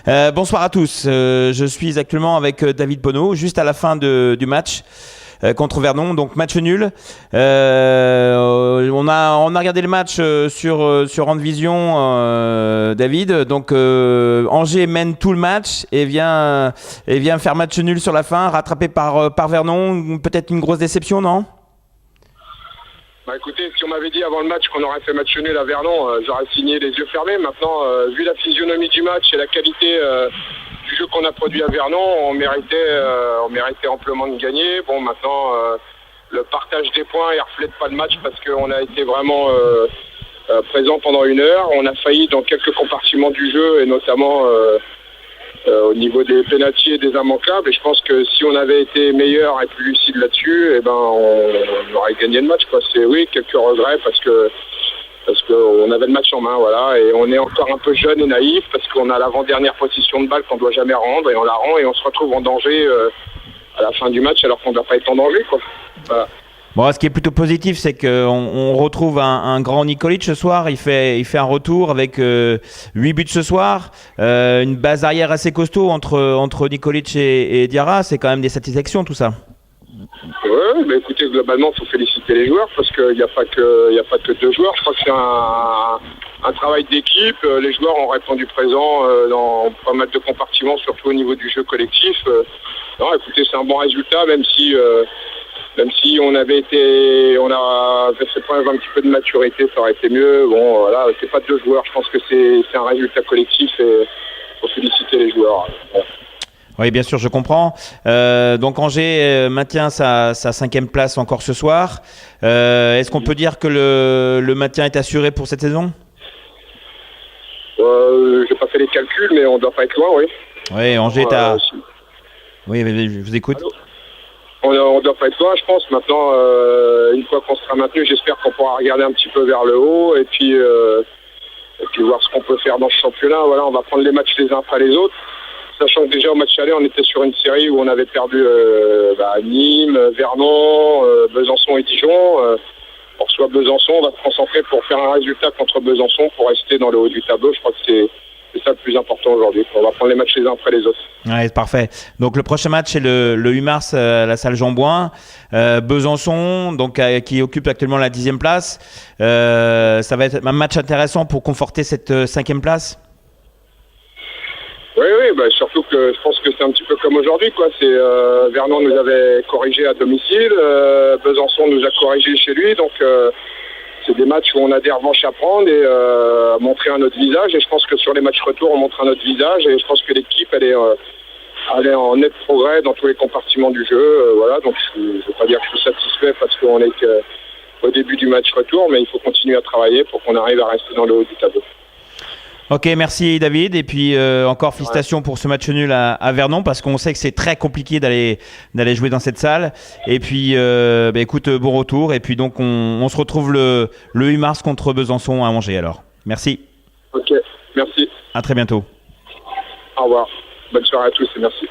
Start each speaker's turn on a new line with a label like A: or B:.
A: Bonsoir à tous. Je suis actuellement avec David Pono, juste à la fin du match contre Vernon, donc match nul. On a regardé le match sur Handvision, David. Donc Angers mène tout le match et vient faire match nul sur la fin, rattrapé par Vernon. Peut-être une grosse déception, non ?
B: Bah écoutez, si on m'avait dit avant le match qu'on aurait fait match nul à Vernon, j'aurais signé les yeux fermés. Maintenant, vu la physionomie du match et la qualité du jeu qu'on a produit à Vernon, on méritait amplement de gagner. Bon, maintenant, le partage des points ne reflète pas le match parce qu'on a été vraiment présent pendant une heure. On a failli dans quelques compartiments du jeu et notamment au niveau des pénaltys et des immanquables. Et je pense que si on avait été meilleur et plus lucide là-dessus, eh ben on aurait gagné le match, quoi. C'est oui, quelques regrets parce que on avait le match en main, voilà, et on est encore un peu jeune et naïf parce qu'on a l'avant-dernière position de balle qu'on doit jamais rendre et on la rend et on se retrouve en danger à la fin du match alors qu'on ne doit pas être en danger, quoi. Voilà.
A: Bon, ce qui est plutôt positif, c'est qu'on retrouve un grand Nikolic ce soir. Il fait un retour avec 8 buts ce soir. Une base arrière assez costaud entre Nikolic et Diarra. C'est quand même des satisfactions, tout ça.
B: Oui, mais écoutez, globalement, il faut féliciter les joueurs parce qu'il n'y a pas que deux joueurs. Je crois que c'est un travail d'équipe. Les joueurs ont répondu présent dans pas mal de compartiments, surtout au niveau du jeu collectif. Non, écoutez, c'est un bon résultat, même si on avait fait preuve un petit peu de maturité, ça aurait été mieux. Bon, voilà, c'est pas deux joueurs. Je pense que c'est un résultat collectif et faut féliciter les joueurs. Bon.
A: Oui, bien sûr, je comprends. Donc Angers maintient sa 5e place encore ce soir. Est-ce qu'on peut dire que le maintien est assuré pour cette saison ?
B: J'ai pas fait les calculs, mais on doit pas être loin, oui.
A: Oui, Angers est à... Oui, je vous écoute.
B: Allô ? On doit pas être loin, je pense. Maintenant, une fois qu'on sera maintenu, j'espère qu'on pourra regarder un petit peu vers le haut et puis voir ce qu'on peut faire dans ce championnat. Voilà, on va prendre les matchs les uns après les autres. Sachant que déjà au match aller, on était sur une série où on avait perdu Nîmes, Vernon, Besançon et Dijon. On reçoit Besançon, on va se concentrer pour faire un résultat contre Besançon pour rester dans le haut du tableau. Je crois que c'est ça le plus important aujourd'hui. On va prendre les matchs les uns après les autres.
A: Ouais, c'est parfait. Donc le prochain match c'est le 8 mars à la salle Jean-Bouin. Besançon, donc qui occupe actuellement la 10e place. Ça va être un match intéressant pour conforter cette 5e place.
B: Oui, surtout que je pense que c'est un petit peu comme aujourd'hui, quoi. C'est Vernon nous avait corrigé à domicile, Besançon nous a corrigé chez lui, donc c'est des matchs où on a des revanches à prendre et à montrer un autre visage. Et je pense que sur les matchs retour, on montre un autre visage et je pense que l'équipe elle est en net progrès dans tous les compartiments du jeu. Voilà, donc je ne veux pas dire que je suis satisfait parce qu'on est qu'au début du match retour, mais il faut continuer à travailler pour qu'on arrive à rester dans le haut du tableau.
A: Ok, merci David. Et puis encore félicitations pour ce match nul à Vernon parce qu'on sait que c'est très compliqué d'aller jouer dans cette salle. Et puis écoute, bon retour. Et puis donc on se retrouve le 8 mars contre Besançon à Angers alors. Merci.
B: Ok, merci.
A: À très bientôt.
B: Au revoir. Bonne soirée à tous et merci.